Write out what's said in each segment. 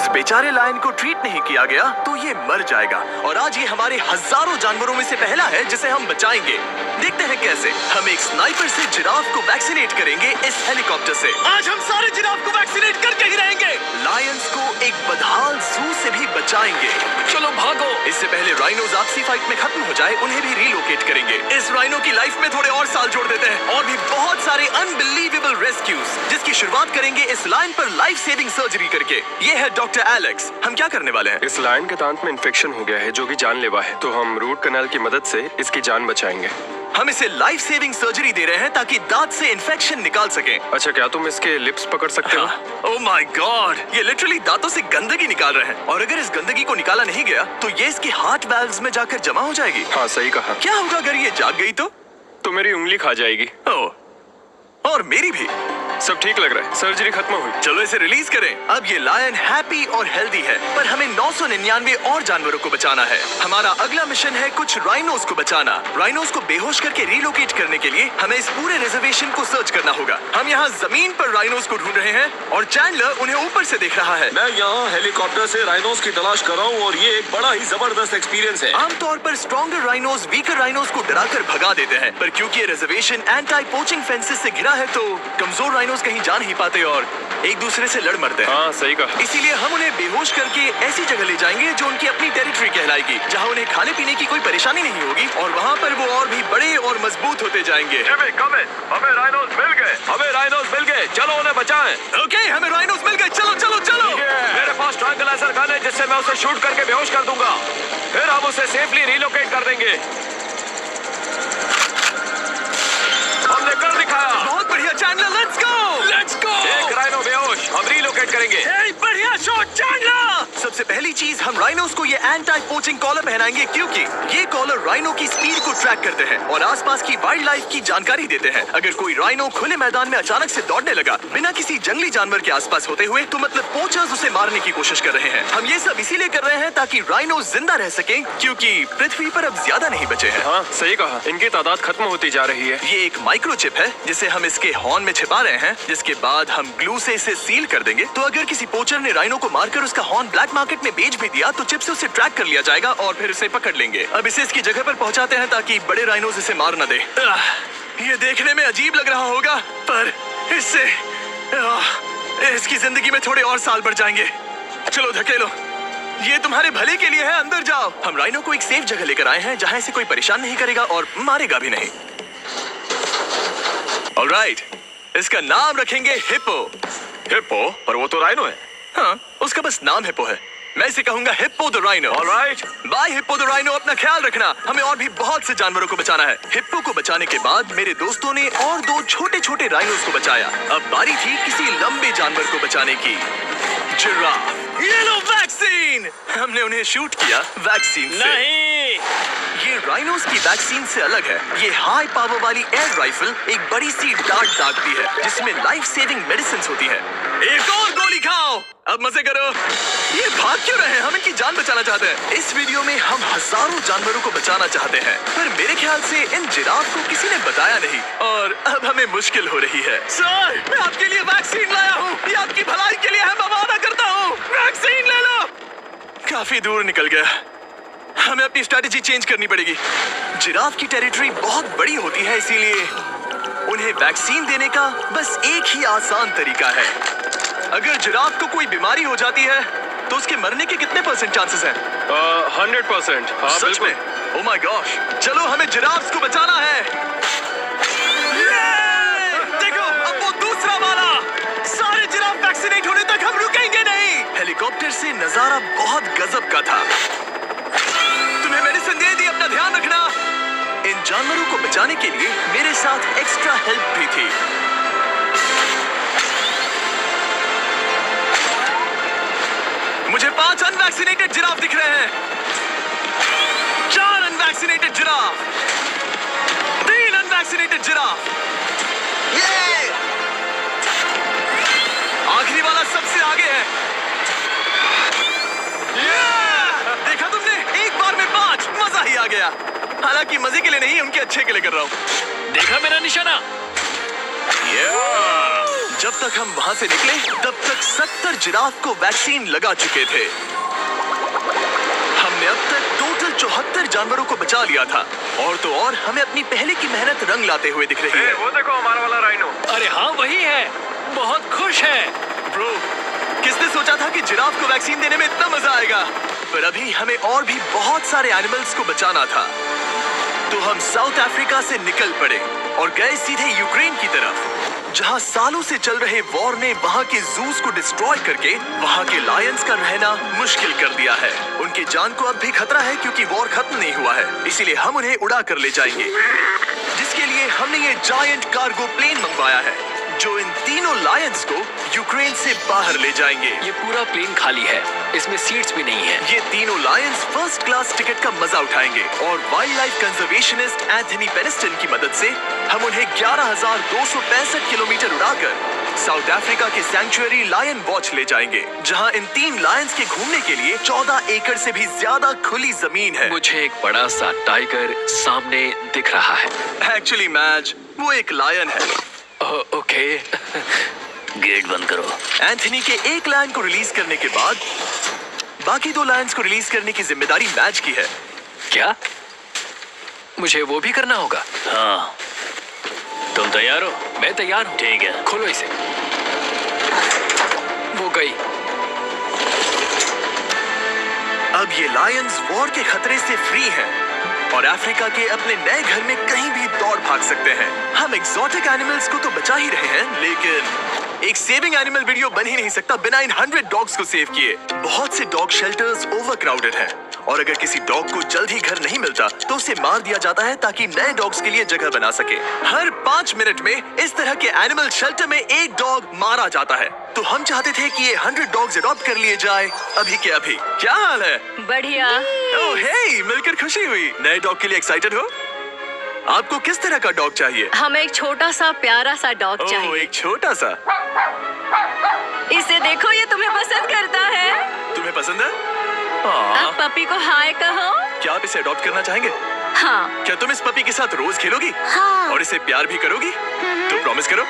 इस बेचारे लायन को ट्रीट नहीं किया गया तो ये मर जाएगा। और आज ये हमारे हजारों जानवरों में से पहला है जिसे हम बचाएंगे। देखते हैं कैसे। हम एक स्नाइपर से जिराफ को वैक्सीनेट करेंगे इस हेलीकॉप्टर से। आज हम सारे जिराफ को वैक्सीनेट करके ही रहेंगे। लायंस को एक बदहाल जू से भी बचाएंगे। चलो भागो। इससे पहले राइनोज आपसी फाइट में खत्म हो जाए, उन्हें भी रिलोकेट करेंगे। इस राइनो की लाइफ में थोड़े और साल जोड़ देते हैं और भी बहुत सारे अनबिलीवेबल रेस्क्यूज, जिसकी शुरुआत करेंगे इस लायन पर लाइफ सेविंग सर्जरी करके। ये है डॉक्टर एलेक्स। हम क्या करने वाले हैं? इस लायन के दांत में इन्फेक्शन हो गया है जो कि जानलेवा है, तो हम रूट कैनाल की मदद से इसकी जान बचाएंगे। हम इसे लाइफ सेविंग सर्जरी दे रहे हैं ताकि दांत से इन्फेक्शन निकाल सकें। अच्छा, क्या तुम इसके लिप्स पकड़ सकते हो? ओह माय गॉड, ये लिटरली दांतों से गंदगी निकाल रहे हैं। और अगर इस गंदगी को निकाला नहीं गया तो ये इसके हार्ट वाल्व्स में जाकर जमा हो जाएगी। हाँ, सही कहा। क्या होगा अगर ये जाग गई तो मेरी उंगली खा जाएगी। ओह, और मेरी भी। सब ठीक लग रहा है, सर्जरी खत्म हुई। चलो इसे रिलीज करें। अब ये लायन हैप्पी और हेल्दी है, पर हमें 999 और जानवरों को बचाना है। हमारा अगला मिशन है कुछ राइनोस को बचाना। राइनोस को बेहोश करके रिलोकेट करने के लिए हमें इस पूरे रिजर्वेशन को सर्च करना होगा। हम यहाँ जमीन पर राइनोस को ढूंढ रहे हैं और चैंडलर उन्हें ऊपर से देख रहा है। मैं यहाँ हेलीकॉप्टर से राइनोस की तलाश कर रहा हूँ और ये एक बड़ा ही जबरदस्त एक्सपीरियंस है। आमतौर पर स्ट्रॉन्गर राइनोस वीकर राइनोस को डराकर भगा देते हैं, पर क्योंकि ये रिजर्वेशन एंटी पोचिंग फेंसेस से घिरा है तो कमजोर राइनोस कहीं जा नहीं पाते और एक दूसरे से लड़ मरते हैं। हाँ, सही कहा। इसीलिए हम उन्हें बेहोश करके ऐसी जगह ले जाएंगे जो उनकी अपनी टेरिटरी कहलाएगी, जहाँ उन्हें खाने पीने की कोई परेशानी नहीं होगी और वहाँ पर वो और भी बड़े और मजबूत होते जाएंगे। हमें राइनोस मिल गए। हमें राइनोस मिल गए, चलो उन्हें बचाएं। ओके, हमें राइनोस मिल गए। चलो चलो चलो। मेरे पास ट्रैंक्विलाइजर गन है जिससे मैं उसे शूट करके बेहोश कर दूंगा, फिर हम उसे सेफली रिलोकेट कर देंगे। हमने कर दिखाया। बहुत बढ़िया चैंडलर, लेट्स गो। एक राइनो बेहोश, हम रिलोकेट करेंगे। बढ़िया शॉट चैंडलर। सबसे पहली चीज, हम राइनोस को ये एंटी पोचिंग कॉलर पहनाएंगे क्योंकि ये कॉलर राइनो की स्पीड को ट्रैक करते हैं और आसपास की वाइल्ड लाइफ की जानकारी देते हैं। अगर कोई राइनो खुले मैदान में अचानक से दौड़ने लगा बिना किसी जंगली जानवर के आसपास होते हुए, तो मतलब पोचर्स उसे मारने की कोशिश कर रहे हैं। हम ये सब इसीलिए कर रहे हैं ताकि राइनो जिंदा रह सके, क्योंकि पृथ्वी पर अब ज्यादा नहीं बचे हैं। हाँ, सही कहा। इनकी तादाद खत्म होती जा रही है। ये एक माइक्रोचिप है जिसे हम इसके हॉर्न में छिपा रहे हैं, जिसके बाद हम ग्लू से इसे सील कर देंगे। तो अगर किसी पोचर ने राइनो को मारकर उसका हॉर्न ब्लैक मार्केट में बेच भी दिया तो चिप से उसे ट्रैक कर लिया जाएगा और फिर उसे पकड़ लेंगे। अब इसे इसकी जगह पर पहुंचाते हैं ताकि बड़े राइनोस इसे मार न दे। ये देखने में अजीब लग रहा होगा, पर इससे इसकी जिंदगी में थोड़े और साल बढ़ जाएंगे। चलो धकेलो, ये तुम्हारे भले के लिए है। अंदर जाओ। हम राइनो को एक सेफ जगह लेकर आए हैं जहाँ इसे कोई परेशान नहीं करेगा और मारेगा भी नहीं। ऑलराइट, इसका नाम रखेंगे हिप्पो। हिप्पो? पर वो तो राइनो है। हाँ, उसका बस नाम हिप्पो है। मैं इसे कहूंगा hippo the rhino. Alright, bye hippo the rhino. अपना ख्याल रखना। हमें और भी बहुत से जानवरों को बचाना है। हिप्पो को बचाने के बाद मेरे दोस्तों ने और 2 छोटे छोटे राइनोस को बचाया। अब बारी थी किसी लंबे जानवर को बचाने की। जिराफ। ये लो वैक्सीन। हमने उन्हें शूट किया वैक्सीन से। नहीं, ये राइनोस की वैक्सीन से अलग है। ये हाई पावर वाली एयर राइफल एक बड़ी सी डार्ट दागती है जिसमें लाइफ सेविंग मेडिसिन होती है। एक और गोली खाओ। अब मजे करो। ये भाग क्यों रहे हैं? हम इनकी जान बचाना चाहते हैं। इस वीडियो में हम हजारों जानवरों को बचाना चाहते हैं, पर मेरे ख्याल से इन जिराफ को किसी ने बताया नहीं और अब हमें मुश्किल हो रही है। सर, मैं आपके लिए वैक्सीन लाया हूँ। ये आपकी भलाई के लिए है, मैं वादा करता हूँ। वैक्सीन ले लो। काफी दूर निकल गया। हमें अपनी स्ट्रेटेजी चेंज करनी पड़ेगी। जिराफ की टेरिटरी बहुत बड़ी होती है, इसीलिए उन्हें वैक्सीन देने का बस एक ही आसान तरीका है। अगर जिराफ को कोई बीमारी हो जाती है तो उसके मरने के कितने % चांसेस हैं? 100%। हाँ, सच में? Oh my gosh. चलो, हमें जिराफ्स को बचाना है। देखो, अब वो दूसरा वाला। सारे जिराफ वैक्सीनेट होने तक हम रुकेंगे नहीं। हेलीकॉप्टर से नजारा बहुत गजब का था। तुम्हें मेडिसिन दे दी, अपना ध्यान रखना। इन जानवरों को बचाने के लिए मेरे साथ एक्स्ट्रा हेल्प भी थी। मुझे 5 अनवैक्सीनेटेड जिराफ दिख रहे हैं। 4 अनवैक्सीनेटेड जिराफ। 3 unvaccinated giraffe. आखिरी वाला सबसे आगे है। देखा तुमने? एक बार में 5। मजा ही आ गया। हालांकि मजे के लिए नहीं, उनके अच्छे के लिए कर रहा हूँ। देखा मेरा निशाना? जब तक हम वहाँ से निकले तब तक 70 जिराफ को वैक्सीन लगा चुके थे। हमने अब तक टोटल 74 जानवरों को बचा लिया था। और तो और हमें अपनी पहले की मेहनत रंग लाते हुए दिख रही है। वो देखो हमारा वाला राइनो। अरे हाँ वही है, बहुत खुश है। ब्रो, किसने सोचा था कि जिराफ को वैक्सीन देने में इतना मजा आएगा? पर अभी हमें और भी बहुत सारे एनिमल्स को बचाना था। तो हम साउथ अफ्रीका से निकल पड़े और गए सीधे यूक्रेन की तरफ, जहां सालों से चल रहे वॉर ने वहां के जूस को डिस्ट्रॉय करके वहां के लायंस का रहना मुश्किल कर दिया है। उनकी जान को अब भी खतरा है क्योंकि वॉर खत्म नहीं हुआ है, इसीलिए हम उन्हें उड़ा कर ले जाएंगे। जिसके लिए हमने ये जायंट कार्गो प्लेन मंगवाया है जो इन तीनों लायंस को यूक्रेन से बाहर ले जाएंगे। ये पूरा प्लेन खाली है, इसमें सीट्स भी नहीं है। ये तीनों लायंस फर्स्ट क्लास टिकट का मजा उठाएंगे और वाइल्ड लाइफ कंजर्वेशनिस्ट एंथनी पेनिस्टन की मदद से हम उन्हें 11,265 किलोमीटर उड़ाकर साउथ अफ्रीका के सैंक्चुअरी लायन वॉच ले जाएंगे, जहां इन 3 लायंस के घूमने के लिए 14 एकड़ से भी ज्यादा खुली जमीन है। मुझे एक बड़ा सा टाइगर सामने दिख रहा है। एक्चुअली मैच, वो एक लायन है। ओके। गेट बंद करो। एंथनी के एक लायन को रिलीज करने के बाद बाकी 2 लायंस को रिलीज करने की जिम्मेदारी मैच की है। क्या मुझे वो भी करना होगा? हाँ, तुम तैयार हो? मैं तैयार हूँ। ठीक है। खोलो इसे। वो गई। अब ये लायंस वॉर के खतरे से फ्री हैं और अफ्रीका के अपने नए घर में कहीं भी दौड़ भाग सकते हैं। हम एक्सोटिक एनिमल्स को तो बचा ही रहे हैं, लेकिन एक सेविंग एनिमल वीडियो बन ही नहीं सकता बिना इन 100 डॉग्स को सेव किए। बहुत से डॉग शेल्टर्स ओवरक्राउडेड हैं और अगर किसी डॉग को जल्द ही घर नहीं मिलता तो उसे मार दिया जाता है ताकि नए डॉग्स के लिए जगह बना सके। हर 5 मिनट में इस तरह के एनिमल शेल्टर में एक डॉग मारा जाता है। तो हम चाहते थे कि ये 100 डॉग्स अडॉप्ट कर लिए जाए अभी के अभी। क्या हाल है? बढ़िया। ओह हे, मिलकर खुशी हुई। नए डॉग के लिए एक्साइटेड हो? आपको किस तरह का डॉग चाहिए? हमें एक छोटा सा प्यारा सा डॉग ओह, चाहिए। एक छोटा सा। इसे देखो, ये तुम्हें पसंद करता है। तुम्हें पसंद है? अब पपी को हाय कहो। क्या आप इसे अडॉप्ट करना चाहेंगे? हाँ। क्या तुम इस पपी के साथ रोज खेलोगी? हाँ। और इसे प्यार भी करोगी? तो प्रॉमिस करो।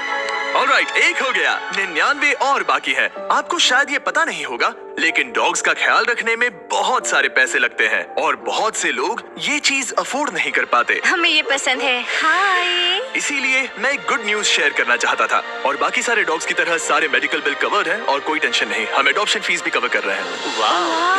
ऑलराइट, एक हो गया। 99 और बाकी है। आपको शायद ये पता नहीं होगा, लेकिन डॉग्स का ख्याल रखने में बहुत सारे पैसे लगते हैं और बहुत से लोग ये चीज अफोर्ड नहीं कर पाते। हमें ये पसंद है। हाय। इसीलिए मैं एक गुड न्यूज शेयर करना चाहता था। और बाकी सारे डॉग्स की तरह सारे मेडिकल बिल कवर्ड हैं और कोई टेंशन नहीं। हम एडॉप्शन फीस भी कवर कर रहे हैं।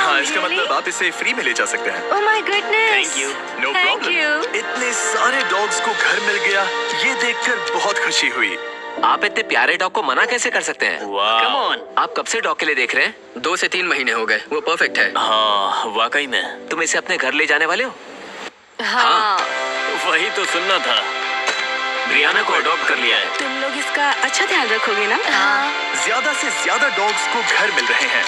हाँ, इसका मतलब आप इसे फ्री में ले जा सकते हैं। Oh my goodness. Thank you. No Thank you. Problem. इतने सारे डॉग्स को घर मिल गया, ये देखकर बहुत खुशी हुई। आप इतने प्यारे डॉग को मना कैसे कर सकते हैं? वाह। Come on. आप कब से डॉग के लिए देख रहे हैं? 2 से 3 महीने हो गए। वो परफेक्ट है। हाँ, वाकई में। तुम इसे अपने घर ले जाने वाले हो? हाँ। वही तो सुनना था। ब्रियाना को अडॉप्ट कर लिया है। तुम लोग इसका अच्छा ध्यान रखोगे ना? हाँ। ज्यादा से ज्यादा डॉग्स को घर मिल रहे हैं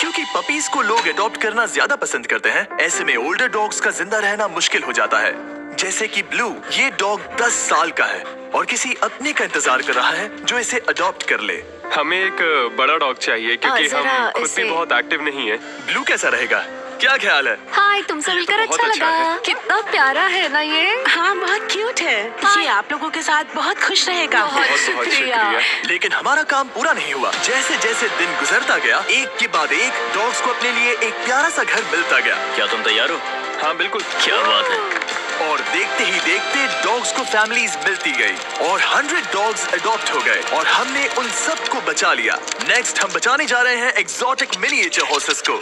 क्योंकि पपीज को लोग अडॉप्ट करना ज्यादा पसंद करते हैं। ऐसे में ओल्डर डॉग्स का जिंदा रहना मुश्किल हो जाता है। जैसे कि ब्लू, ये डॉग 10 साल का है और किसी अपने का इंतजार कर रहा है जो इसे अडॉप्ट कर ले। हमें एक बड़ा डॉग चाहिए क्योंकि जरा हम खुद इसे- भी बहुत एक्टिव नहीं है। ब्लू कैसा रहेगा? क्या ख्याल है? हाय, तुमसे मिलकर बहुत अच्छा अच्छा लगा। है। कितना प्यारा है ना ये। हाँ, बहुत क्यूट है। ये आप लोगों के साथ बहुत खुश रहेगा। बहुत बहुत शुक्रिया। शुक्रिया। लेकिन हमारा काम पूरा नहीं हुआ। जैसे जैसे दिन गुजरता गया, एक के बाद एक डॉग्स को अपने लिए एक प्यारा सा घर मिलता गया। क्या तुम तैयार हो? हाँ बिल्कुल। क्या बात है। और देखते ही देखते डॉग्स को फैमिलीज मिलती गई और 100 डॉग्स अडॉप्ट हो गए और हमने उन सब को बचा लिया। नेक्स्ट हम बचाने जा रहे हैं एक्सोटिक मिनिएचर हॉर्सेस को,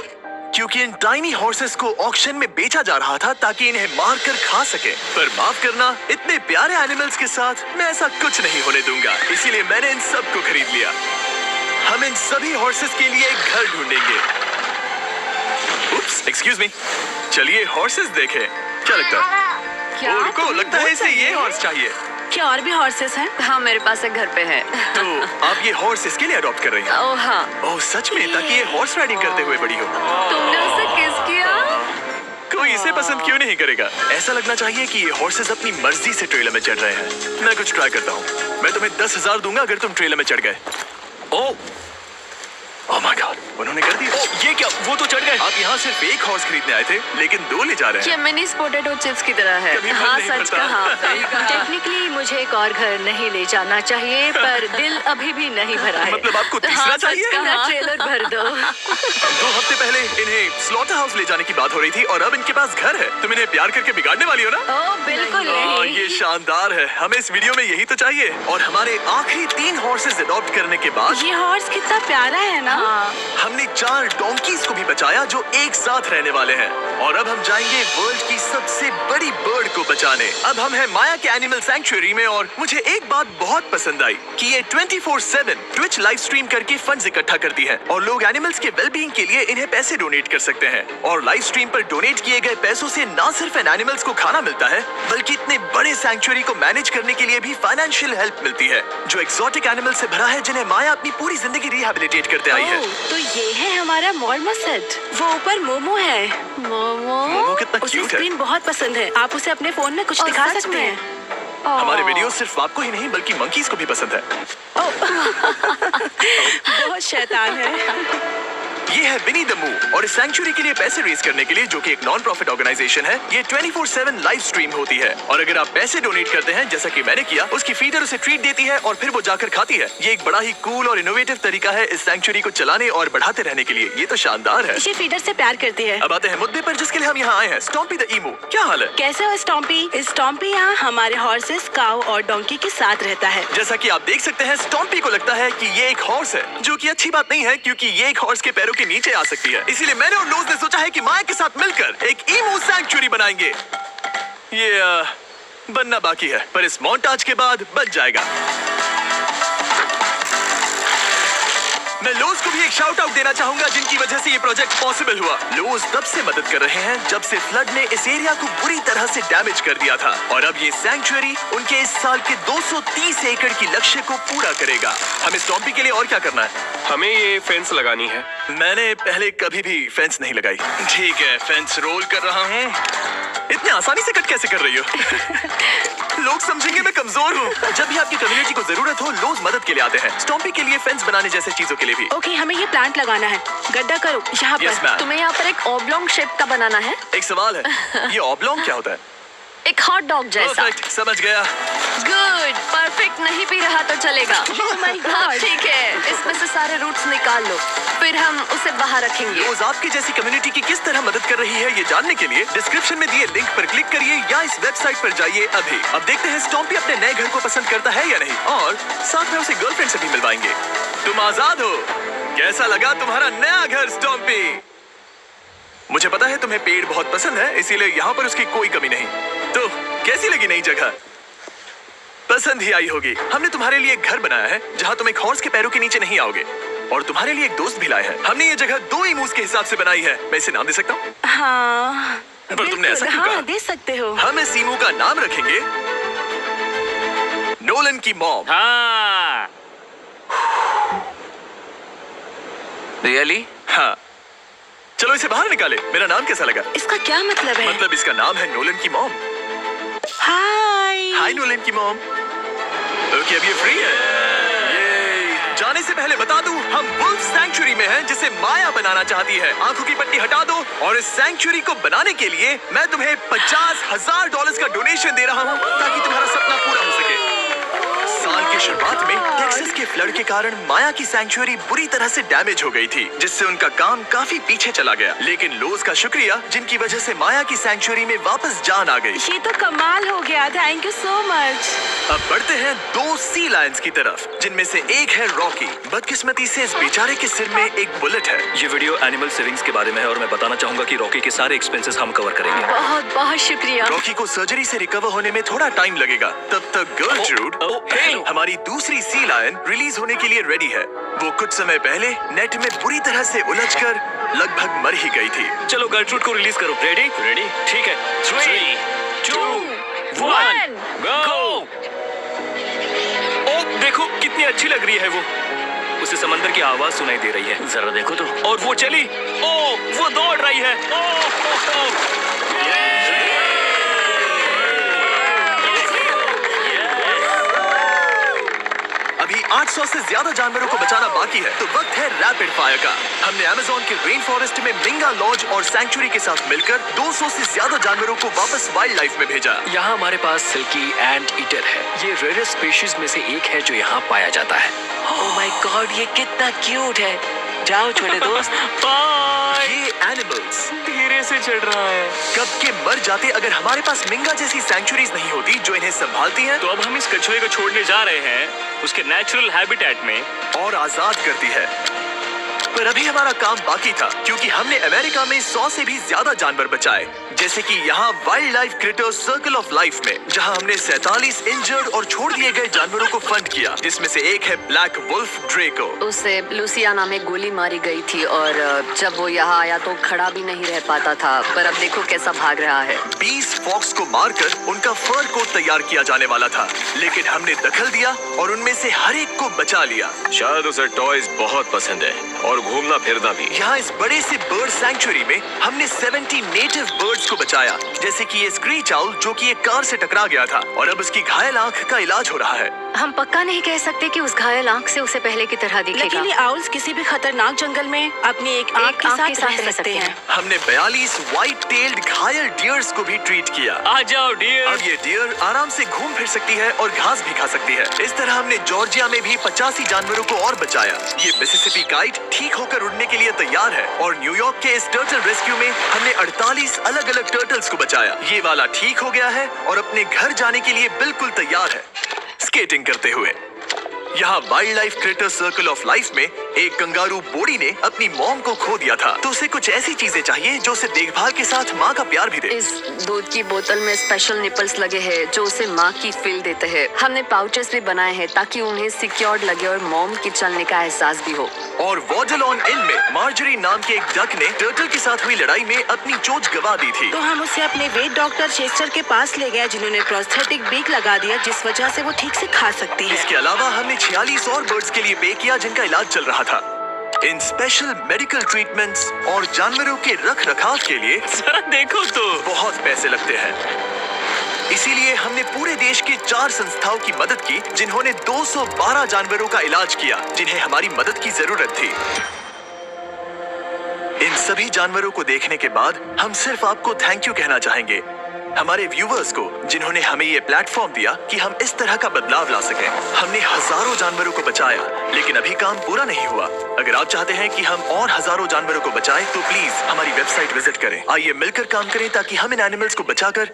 क्योंकि इन टाइनी हॉर्सेस को ऑक्शन में बेचा जा रहा था ताकि इन्हें मारकर खा सके। पर माफ करना, इतने प्यारे एनिमल्स के साथ मैं ऐसा कुछ नहीं होने दूंगा। इसीलिए मैंने इन सब को खरीद लिया। हम इन सभी हॉर्सेस के लिए एक घर ढूंढेंगे। उप्स, एक्सक्यूज मी। चलिए हॉर्सेस देखें। क्या लगता है? क्या? ओ, रुको, लगता है इसे ये हॉर्स चाहिए। क्या और भी हॉर्सेस हैं? हाँ, मेरे पास एक घर पे है। तो आप ये हॉर्स इसके लिए अडॉप्ट कर रही हैं? ओह हाँ। ओह सच में? ताकि ये हॉर्स राइडिंग करते हुए बड़ी हो। तुमने उसे किस किया? कोई इसे पसंद क्यों नहीं करेगा? ऐसा लगना चाहिए कि ये हॉर्सेस अपनी मर्जी से ट्रेलर में चढ़ रहे हैं। मैं कुछ ट्राई करता हूँ। मैं तुम्हें 10,000 दूंगा अगर तुम ट्रेलर में चढ़ गए। ओह माय गॉड, उन्होंने कर दिया। ये क्या, वो तो चढ़ गए। आप यहाँ सिर्फ एक हॉर्स खरीदने आए थे, लेकिन 2 ले जा रहे ये हैं। मिनी पोटैटो चिप्स की तरह है। कभी मन हाँ नहीं सच भरता। कहा। टेक्निकली मुझे एक और घर नहीं ले जाना चाहिए, पर दिल अभी भी नहीं भरा है। मतलब आपको तीसरा हाँ, सच चाहिए? कहा। ट्रेलर भर दो। 2 हफ्ते पहले इन्हें स्लॉटर हाउस ले जाने की बात हो रही थी और अब इनके पास घर है। तुम इन्हें प्यार करके बिगाड़ने वाली हो ना? ओ बिल्कुल हाँ, नहीं। ये शानदार है। हमें इस वीडियो में यही तो चाहिए। और हमारे आखिरी 3 हॉर्सेस अडॉप्ट करने के बाद ये हॉर्स कितना प्यारा है ना। हमने 4 डोंकीज को भी बचाया जो एक साथ रहने वाले हैं। और अब हम जाएंगे वर्ल्ड की सबसे बड़ी बर्ड को बचाने। अब हम हैं माया के एनिमल सैंक्चुअरी में और मुझे एक बात बहुत पसंद आई कि ये 24/7 ट्विच लाइव स्ट्रीम करके फंड्स इकट्ठा करती है और लोग एनिमल्स के वेलबींग के लिए इन्हें पैसे डोनेट कर सकते हैं। और लाइव स्ट्रीम पर डोनेट किए गए पैसों से न सिर्फ इन एनिमल्स को खाना मिलता है, बल्कि इतने बड़े सैंक्चुअरी को मैनेज करने के लिए भी फाइनेंशियल हेल्प मिलती है, जो एक्सोटिक एनिमल से भरा है जिन्हें माया अपनी पूरी जिंदगी रिहैबिलिटेट करते आई है। ओह, तो ये है हमारा मॉर्मो सेट। वो ऊपर मोमो है। मोमो कितना उसे क्यूट है। स्क्रीन बहुत पसंद है। आप उसे अपने फोन में कुछ ओह, दिखा सच सकते में? हैं। हमारे वीडियो सिर्फ आपको ही नहीं बल्कि मंकीज को भी पसंद है। बहुत शैतान है। ये है विनी द मूव और इस सैंक्चुअरी के लिए पैसे रेज करने के लिए, जो कि एक नॉन प्रॉफिट ऑर्गेनाइजेशन है, ये 24/7 लाइव स्ट्रीम होती है। और अगर आप पैसे डोनेट करते हैं, जैसा कि मैंने किया, उसकी फीडर उसे ट्रीट देती है और फिर वो जाकर खाती है। ये एक बड़ा ही कूल और इनोवेटिव तरीका है इस सैंक्चुअरी को चलाने और बढ़ाते रहने के लिए। ये तो शानदार है। ये फीडर से प्यार करती है। अब आते हैं मुद्दे पर जिसके लिए हम यहाँ आए हैं, स्टॉम्पी द ईमू। क्या हाल है? कैसे हो स्टॉम्पी? स्टॉम्पी यहाँ हमारे हॉर्सेस, काऊ और डोंकी के साथ रहता है। जैसा कि आप देख सकते हैं, स्टॉम्पी को लगता है कि ये एक हॉर्स है, जो कि अच्छी बात नहीं है क्योंकि ये एक हॉर्स के पैरों के नीचे आ सकती है। इसीलिए मैंने और लोज ने सोचा है कि माया के साथ मिलकर एक ईमू सैंक्चुअरी बनाएंगे। ये बनना बाकी है, पर इस मोंटाज के बाद बन जाएगा। मैं लोज को भी एक शाउट आउट देना चाहूंगा, जिनकी वजह से ये प्रोजेक्ट पॉसिबल हुआ। लोज तब से मदद कर रहे हैं जब से फ्लड ने इस एरिया को बुरी तरह से डैमेज कर दिया था, और अब ये सैंक्चुअरी उनके इस साल के 230 एकड़ की लक्ष्य को पूरा करेगा। हमें स्टॉम्पी के लिए और क्या करना है? हमें ये फेंस लगानी है। मैंने पहले कभी भी फेंस नहीं लगाई। ठीक है, फेंस रोल कर रहा हूँ। इतने आसानी से कट कैसे कर रही हो? लोग समझेंगे मैं कमजोर हूँ। जब भी आपकी कम्युनिटी को जरूरत हो, लोग मदद के लिए आते हैं। स्टॉम्पी के लिए फेंस बनाने जैसे चीजों के लिए भी। ओके, हमें ये प्लांट लगाना है। गड्ढा करो यहाँ Yes, पर। ma'am. तुम्हें यहाँ पर एक ऑब्लोंग शेप का बनाना है, एक सवाल है, ये ऑब्लोंग क्या होता है? एक हॉट डॉग जैसा। परफेक्ट, समझ गया। गुड, परफेक्ट नहीं भी रहा तो चलेगा। Oh my God. हाँ, ठीक है, इसमें से सारे रूट्स निकाल लो, फिर हम उसे बाहर रखेंगे। रोज आपकी जैसी कम्युनिटी की किस तरह मदद कर रही है, ये जानने के लिए डिस्क्रिप्शन में दिए लिंक पर क्लिक करिए या इस वेबसाइट पर जाइए अभी। अब देखते हैं स्टॉम्पी अपने नए घर को पसंद करता है या नहीं, और साथ में उसे गर्लफ्रेंड से भी मिलवाएंगे। तुम आजाद हो। कैसा लगा तुम्हारा नया घर स्टॉम्पी? मुझे पता है तुम्हें पेड़ बहुत पसंद है, इसीलिए यहाँ पर उसकी कोई कमी नहीं। तो कैसी लगी नई जगह? पसंद ही आई होगी। हमने तुम्हारे लिए एक घर बनाया है जहाँ तुम एक हॉर्स के पैरों के नीचे नहीं आओगे, और तुम्हारे लिए एक दोस्त भी लाए हैं। हमने ये जगह 2 ईमूस के हिसाब से बनाई है। मैं इसे नाम दे सकता हूँ? हाँ पर तुमने ऐसा क्यों कहा? हाँ, दे सकते हो। हम इस ईमू का नाम रखेंगे नोलन की मॉम। हाँ। रियली? हाँ, चलो इसे बाहर निकाले। मेरा नाम कैसा लगा? इसका क्या मतलब है? मतलब इसका नाम है नोलन की मॉम। हाय। हाय नोलन की मॉम। ओके, अब ये फ्री है। ये जाने से पहले बता दूं, हम वुल्फ सैंक्चुअरी में हैं, जिसे माया बनाना चाहती है। आंखों की पट्टी हटा दो, और इस सैंक्चुअरी को बनाने के लिए मैं तुम्हें $50,000 का डोनेशन दे रहा हूं, ताकि तुम्हारा सपना पूरा हो सके। साल की शुरुआत में टेक्सास के फ्लड के कारण माया की सैंक्चुअरी बुरी तरह से डैमेज हो गई थी, जिससे उनका काम काफी पीछे चला गया। लेकिन लोज का शुक्रिया, जिनकी वजह से माया की सैंक्चुअरी में वापस जान आ गई। ये तो कमाल हो गया। Thank you so much. अब बढ़ते हैं 2 सी लायंस की तरफ, जिनमें से एक है रॉकी। बदकिस्मती से इस बेचारे के सिर में एक बुलेट है। ये वीडियो एनिमल सेविंग्स के बारे में है और मैं बताना चाहूंगा कि रॉकी के सारे एक्सपेंसेस हम कवर करेंगे। बहुत बहुत शुक्रिया। रॉकी को सर्जरी से रिकवर होने में थोड़ा टाइम लगेगा। तब तक गर्लट्रूड, हमारी दूसरी सी लायन, रिलीज होने के लिए रेडी है। वो कुछ समय पहले नेट में बुरी तरह से उलझकर लगभग मर ही गई थी। चलो गर्लफ्रूड को रिलीज करो। रेडी? रेडी? ठीक है। 3, 2, 1, गो! ओ देखो कितनी अच्छी लग रही है वो। उसे समंदर की आवाज सुनाई दे रही है। जरा देखो तो। और वो चली। ओ वो दौड़ रही है। अभी 800 से ज्यादा जानवरों को बचाना बाकी है, तो वक्त है रैपिड फायर का। हमने अमेज़न के रेन फॉरेस्ट में मिंगा लॉज और सैंक्चुरी के साथ मिलकर 200 से ज्यादा जानवरों को वापस वाइल्ड लाइफ में भेजा। यहाँ हमारे पास सिल्की एंट ईटर है। ये रेयरेस्ट स्पीशीज में से एक है जो यहाँ पाया जाता है। ओह माय गॉड, ये कितना क्यूट है। जाओ छोटे दोस्त। ये एनिमल्स धीरे से चढ़ रहा है। कब के मर जाते अगर हमारे पास मिंगा जैसी सैंक्चुरीज नहीं होती जो इन्हें संभालती हैं तो अब हम इस कछुए को छोड़ने जा रहे हैं उसके नेचुरल हैबिटेट में। और आजाद करती है। पर अभी हमारा काम बाकी था, क्योंकि हमने अमेरिका में 100 से भी ज्यादा जानवर बचाए, जैसे कि यहाँ wild life creators circle of life में, जहाँ हमने 47 इंजर्ड और छोड़ दिए गए जानवरों को फंड किया, जिसमें से एक है ब्लैक वुल्फ ड्रेको। उसे लुसियाना में गोली मारी गई थी और जब वो यहाँ आया तो खड़ा भी नहीं रह पाता था, पर अब देखो कैसा भाग रहा है। 20 फॉक्स को मारकर उनका फर कोट तैयार किया जाने वाला था, लेकिन हमने दखल दिया और उनमें से हर एक को बचा लिया। शायद उसे टॉयज बहुत पसंद है और घूमना फिरना भी। यहाँ इस बड़े से बर्ड सैंक्चुरी में हमने 70 नेटिव बर्ड्स को बचाया, जैसे कि ये स्क्रीच आउल जो कि एक कार से टकरा गया था और अब उसकी घायल आंख का इलाज हो रहा है। हम पक्का नहीं कह सकते कि उस घायल आंख से उसे पहले की तरह दिखेगा। लेकिन ये आउल्स किसी भी खतरनाक जंगल में अपनी एक आंख के साथ रह सकते हैं। हमने 42 व्हाइट टेल्ड घायल डियर्स को भी ट्रीट किया। आ जाओ डियर। अब ये डियर आराम से घूम फिर सकती है और घास भी खा सकती है। इस तरह हमने जॉर्जिया में भी 85 जानवरों को और बचाया। ये मिसिसिपी काइट ठीक होकर उड़ने के लिए तैयार है और न्यूयॉर्क के इस टर्टल रेस्क्यू में हमने 48 अलग अलग टर्टल्स को बचाया। ये वाला ठीक हो गया है और अपने घर जाने के लिए बिल्कुल तैयार है स्केटिंग करते हुए। यहाँ wild life creator circle of life में एक कंगारू बोडी ने अपनी मॉम को खो दिया था, तो उसे कुछ ऐसी चीजें चाहिए जो उसे देखभाल के साथ माँ का प्यार भी दे। इस दूध की बोतल में स्पेशल निपल्स लगे हैं जो उसे माँ की फील देते हैं। हमने पाउचेस भी बनाए हैं ताकि उन्हें सिक्योर्ड लगे और मॉम के चलने का एहसास भी हो। और वॉडलॉन इन में मार्जरी नाम के एक डक ने टर्टल के साथ हुई लड़ाई में अपनी चोंच गवा दी थी, तो हम उसे अपने वेट डॉक्टर चेस्टर के पास ले गए, जिन्होंने प्रोस्थेटिक बीक लगा दिया, जिस वजह से वो ठीक से खा सकती है। इसके अलावा हमने 46 और बर्ड्स के लिए पे किया जिनका इलाज चल रहा था। इन स्पेशल मेडिकल ट्रीटमेंट्स और जानवरों के रख रखाव के लिए जरा देखो तो बहुत पैसे लगते हैं। इसीलिए हमने पूरे देश के 4 संस्थाओं की मदद की जिन्होंने 212 जानवरों का इलाज किया जिन्हें हमारी मदद की जरूरत थी। इन सभी जानवरों को देखने के बाद हम सिर्फ आपको थैंक यू कहना चाहेंगे, हमारे व्यूवर्स को जिन्होंने हमें ये प्लेटफॉर्म दिया कि हम इस तरह का बदलाव ला सकें। हमने हजारों जानवरों को बचाया, लेकिन अभी काम पूरा नहीं हुआ। अगर आप चाहते हैं कि हम और हजारों जानवरों को बचाएं, तो प्लीज हमारी वेबसाइट विजिट करें। आइए मिलकर काम करें ताकि हम इन एनिमल्स को बचाकर